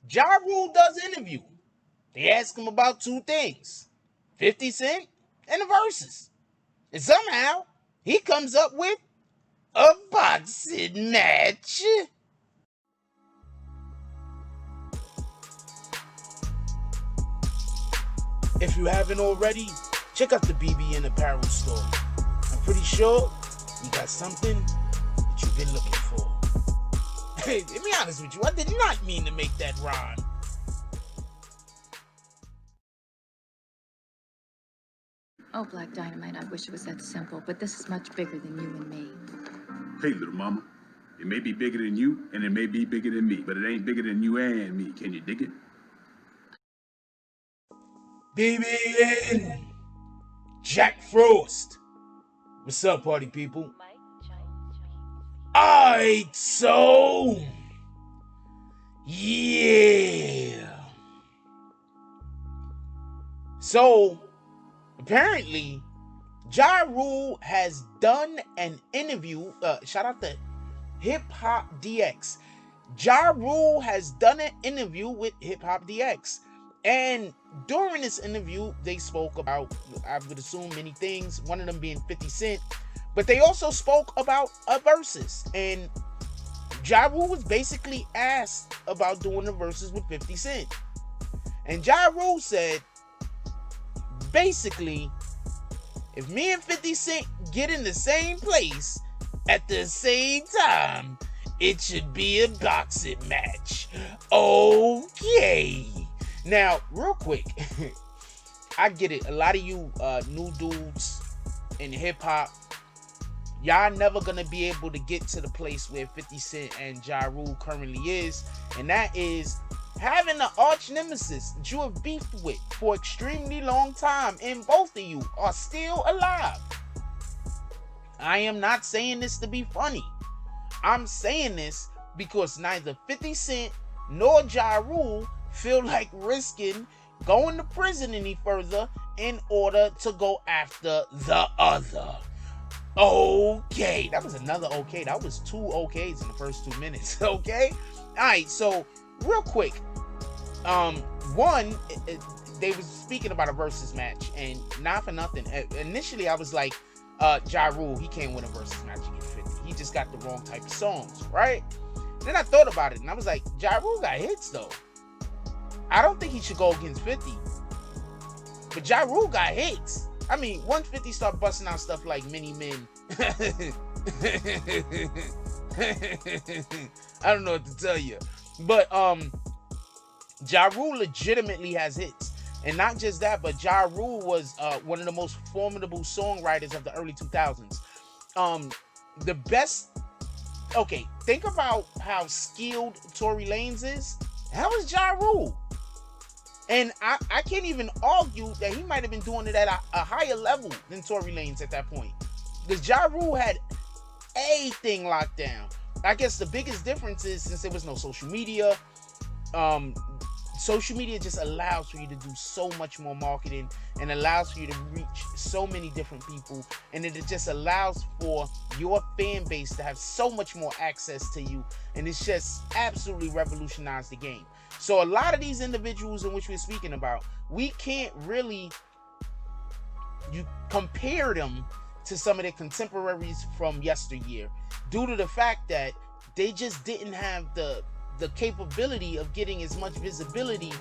Ja Rule does interview. They ask him about two things: 50 Cent and the verses. And somehow he comes up with a boxing match. If you haven't already, check out the BBN apparel store. I'm pretty sure you got something that you've been looking for. Hey, to be honest with you, I did not mean to make that rhyme. Oh, Black Dynamite, I wish it was that simple, but this is much bigger than you and me. Hey, little mama. It may be bigger than you, and it may be bigger than me, but it ain't bigger than you and me. Can you dig it? BBN Jack Frost. What's up, party people? Alright, so yeah. So apparently, Ja Rule has done an interview. Shout out to Hip Hop DX. Ja Rule has done an interview with Hip Hop DX. And during this interview, they spoke about, I would assume, many things, one of them being 50 Cent. But they also spoke about a versus. And Ja Rule was basically asked about doing the verses with 50 Cent. And Ja Rule said, basically, if me and 50 Cent get in the same place at the same time, it should be a boxing match. Okay. Now, real quick, I get it. A lot of you new dudes in hip hop, y'all never gonna be able to get to the place where 50 Cent and Ja Rule currently is, and that is having an arch nemesis that you have beefed with for an extremely long time, and both of you are still alive. I am not saying this to be funny. I'm saying this because neither 50 Cent nor Ja Rule feel like risking going to prison any further in order to go after the other. Okay, that was another okay. That was two okays in the first 2 minutes. Okay, all right. So real quick, one, they was speaking about a versus match, and not for nothing. Initially, I was like, Ja Rule, he can't win a versus match against 50. He just got the wrong type of songs, right? Then I thought about it, and I was like, Ja Rule got hits though. I don't think he should go against 50, but Ja Rule got hits. I mean, once 50 start busting out stuff like Many Men, I don't know what to tell you. But Ja Rule legitimately has hits. And not just that, but Ja Rule was one of the most formidable songwriters of the early 2000s. The best... Okay, think about how skilled Tory Lanez is. That was Ja Rule. And I can't even argue that he might have been doing it at a higher level than Tory Lanez at that point. Because Ja Rule had everything locked down. I guess the biggest difference is, since there was no social media, social media just allows for you to do so much more marketing and allows for you to reach so many different people, and it just allows for your fan base to have so much more access to you, and it's just absolutely revolutionized the game. So a lot of these individuals in which we're speaking about, we can't really compare them to some of their contemporaries from yesteryear, due to the fact that they just didn't have the capability of getting as much visibility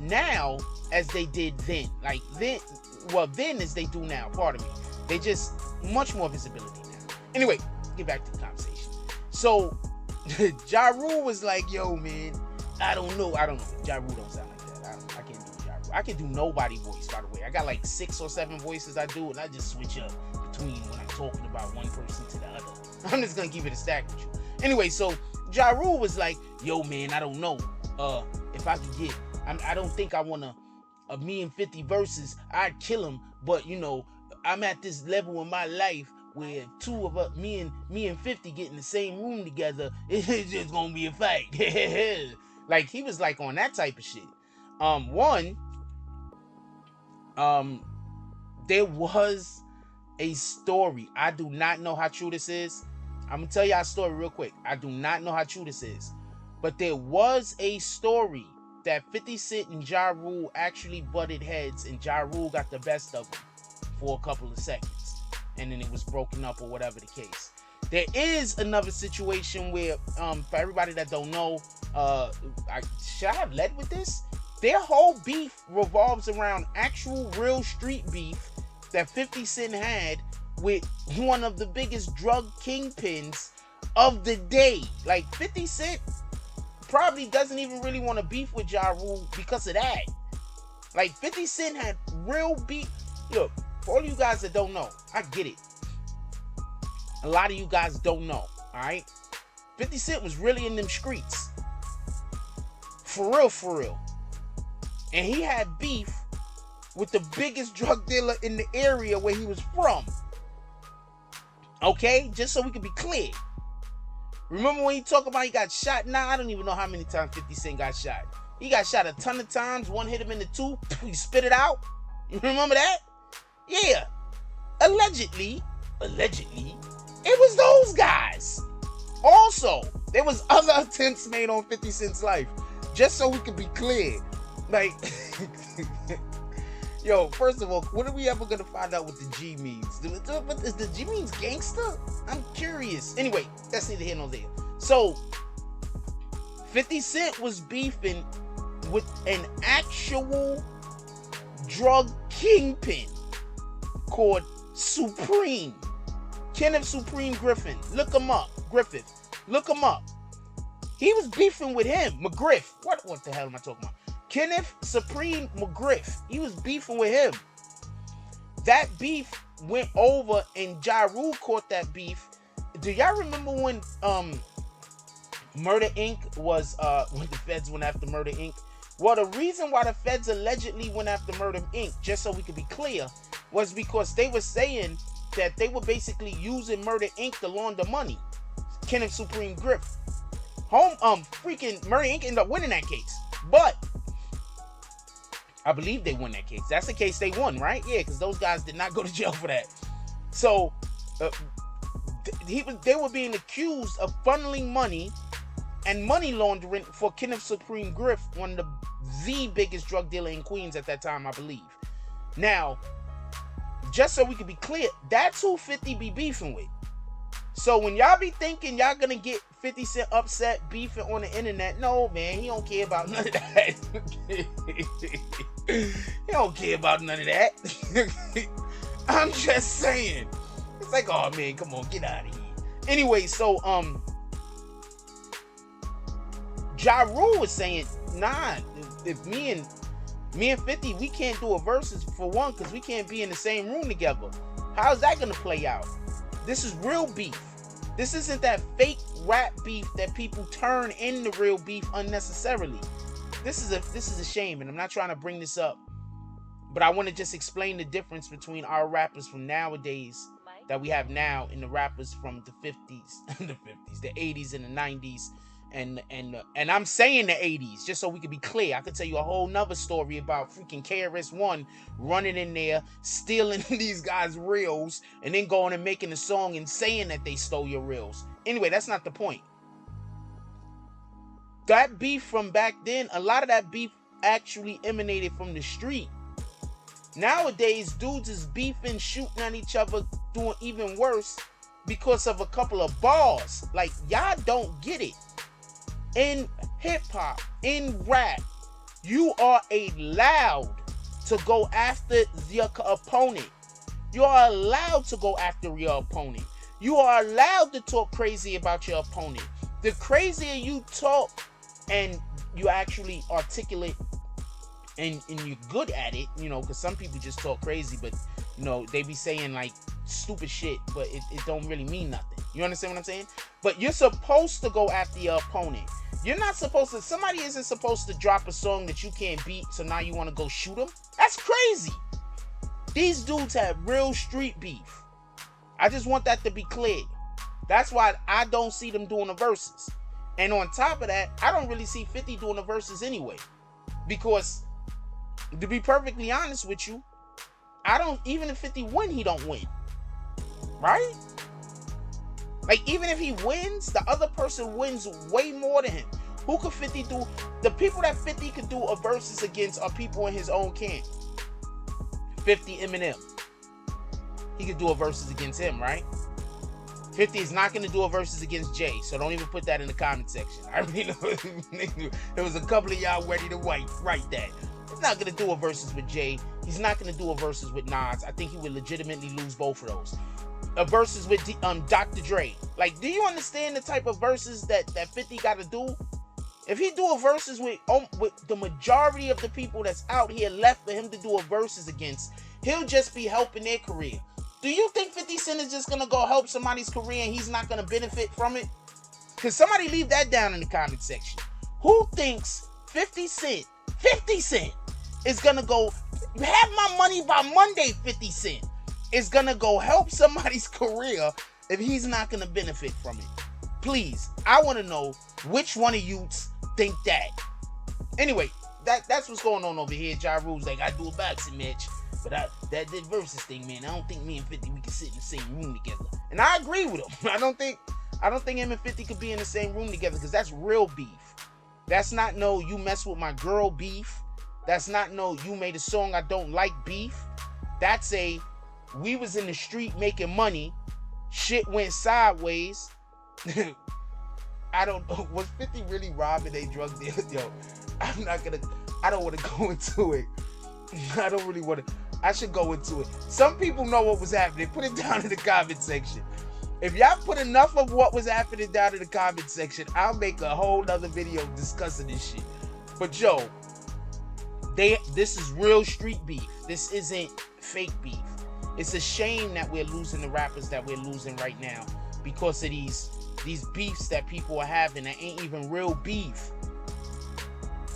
now as they did then. Like then as they do now, pardon me. They just much more visibility now. Anyway, get back to the conversation. So Ja Rule was like, yo man, I don't know. Ja Rule don't sound like that. I can't do Ja Rule. I can do nobody voice, by the way. I got like 6 or 7 voices I do, and I just switch up between when I'm talking about one person to the other. I'm just gonna keep it a stack with you. Anyway, so Ja Rule was like, yo man, I don't know if I could get, I don't think I want a me and 50 verses. I'd kill him, but you know, I'm at this level in my life where two of us, me and 50 get in the same room together, it's just gonna be a fight. Like he was like on that type of shit. There was a story. I do not know how true this is. I'm gonna tell y'all a story real quick. I do not know how true this is, But there was a story that 50 Cent and Ja Rule actually butted heads, and Ja Rule got the best of them for a couple of seconds, and then it was broken up or whatever the case. There is another situation where, for everybody that don't know, should I have led with this? Their whole beef revolves around actual real street beef that 50 Cent had with one of the biggest drug kingpins of the day. Like 50 Cent probably doesn't even really want to beef with Ja Rule because of that. Like 50 Cent had real beef. Look, for all you guys that don't know, I get it. A lot of you guys don't know, alright? 50 Cent was really in them streets. For real, for real. And he had beef with the biggest drug dealer in the area where he was from. Okay? Just so we can be clear. Remember when he talked about he got shot? Nah, I don't even know how many times 50 Cent got shot. He got shot a ton of times. One hit him in the tooth. He spit it out. You remember that? Yeah. Allegedly, it was those guys. Also, there was other attempts made on 50 Cent's life. Just so we can be clear. Like, yo, first of all, when are we ever going to find out what the G means? Is the G means gangster? I'm curious. Anyway, that's neither here nor there. So, 50 Cent was beefing with an actual drug kingpin called Supreme. Kenneth Supreme Griffin. Look him up. Griffith. Look him up. He was beefing with him. McGriff. What the hell am I talking about? Kenneth Supreme McGriff. He was beefing with him. That beef went over and Ja Rule caught that beef. Do y'all remember when Murder Inc. was when the feds went after Murder Inc.? Well, the reason why the feds allegedly went after Murder Inc., just so we could be clear, was because they were saying that they were basically using Murder Inc. to launder money. Kenneth Supreme Griff. Freaking Murder Inc. ended up winning that case. But I believe they won that case. That's the case they won, right? Yeah, because those guys did not go to jail for that. So they were being accused of funneling money and money laundering for Kenneth Supreme Griff, one of the biggest drug dealer in Queens at that time, I believe. Now, just so we can be clear, that's who 50 be beefing with. So when y'all be thinking y'all gonna get 50 Cent upset beefing on the internet, no, man, he don't care about none of that. He don't care about none of that. I'm just saying. It's like, oh man, come on, get out of here. Anyway, so Ja Rule was saying, nah, if me and 50, we can't do a versus for one, because we can't be in the same room together. How's that gonna play out? This is real beef. This isn't that fake rap beef that people turn into real beef unnecessarily. This is a shame, and I'm not trying to bring this up, but I want to just explain the difference between our rappers from nowadays that we have now and the rappers from the 50s, the 80s, and the 90s. And I'm saying the 80s just so we can be clear. I could tell you a whole nother story about freaking KRS-One running in there, stealing these guys' reels, and then going and making a song and saying that they stole your reels. Anyway, that's not the point. That beef from back then, a lot of that beef actually emanated from the street. Nowadays, dudes is beefing, shooting at each other, doing even worse because of a couple of bars. Like, y'all don't get it. In hip-hop, in rap, you are allowed to go after your opponent. You are allowed to go after your opponent. You are allowed to talk crazy about your opponent. The crazier you talk and you actually articulate and you're good at it, you know, because some people just talk crazy, but, you know, they be saying, like, stupid shit, but it don't really mean nothing. You understand what I'm saying? But you're supposed to go after your opponent. You're not supposed to, somebody isn't supposed to drop a song that you can't beat, so now you want to go shoot them? That's crazy. These dudes have real street beef. I just want that to be clear. That's why I don't see them doing the verses. And on top of that, I don't really see 50 doing the verses anyway. Because, to be perfectly honest with you, even if 50 win, he don't win. Right? Like, even if he wins, the other person wins way more than him. Who could 50 do? The people that 50 could do a versus against are people in his own camp. 50 Eminem. He could do a versus against him, right? 50 is not going to do a versus against Jay, so don't even put that in the comment section. I already know there was a couple of y'all ready to write that. He's not going to do a versus with Jay. He's not going to do a versus with Nas. I think he would legitimately lose both of those. A versus with Dr. Dre. Like, do you understand the type of verses that 50 got to do? If he do a versus with the majority of the people that's out here left for him to do a versus against, he'll just be helping their career. Do you think 50 Cent is just going to go help somebody's career and he's not going to benefit from it? Because somebody leave that down in the comment section. Who thinks 50 Cent is going to go have my money by Monday? 50 Cent is going to go help somebody's career if he's not going to benefit from it. Please, I want to know which one of you think that. Anyway, that's what's going on over here. Ja Rule's like, I do a boxing match. But that versus thing, man, I don't think me and 50 we can sit in the same room together. And I agree with him. I don't think him and 50 could be in the same room together because that's real beef. That's not no you mess with my girl beef. That's not no you made a song I don't like beef. That's a we was in the street making money. Shit went sideways. I don't know. Was 50 really robbing a drug dealer? Yo, I don't want to go into it. I don't really want to. I should go into it. Some people know what was happening. Put it down in the comment section. If y'all put enough of what was happening down in the comment section, I'll make a whole nother video discussing this shit. But yo, this is real street beef. This isn't fake beef. It's a shame that we're losing the rappers that we're losing right now because of these beefs that people are having that ain't even real beef.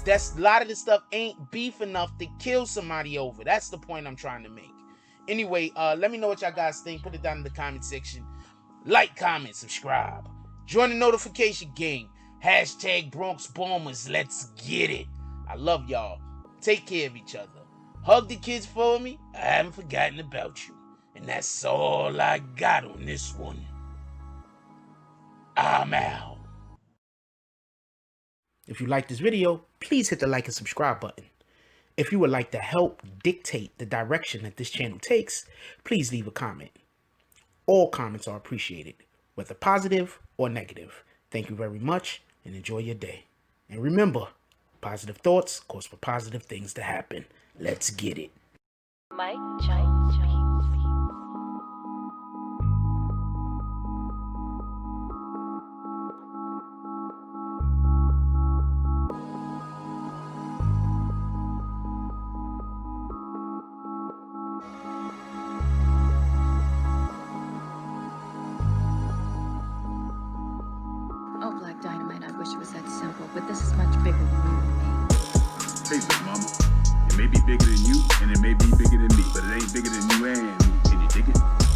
That's a lot of this stuff ain't beef enough to kill somebody over. That's the point I'm trying to make. Anyway, let me know what y'all guys think. Put it down in the comment section. Like, comment, subscribe. Join the notification gang. Hashtag Bronx Bombers. Let's get it. I love y'all. Take care of each other. Hug the kids for me. I haven't forgotten about you. And that's all I got on this one. I'm out. If you like this video, please hit the like and subscribe button. If you would like to help dictate the direction that this channel takes, please leave a comment. All comments are appreciated, whether positive or negative. Thank you very much and enjoy your day. And remember, positive thoughts cause for positive things to happen. Let's get it. Mike Giants. Oh, Black Dynamite, I wish it was that simple, but this is much bigger than you and me. Hey, Big Mama. It may be bigger than you, and it may be bigger than me, but it ain't bigger than you and me. Can you dig it?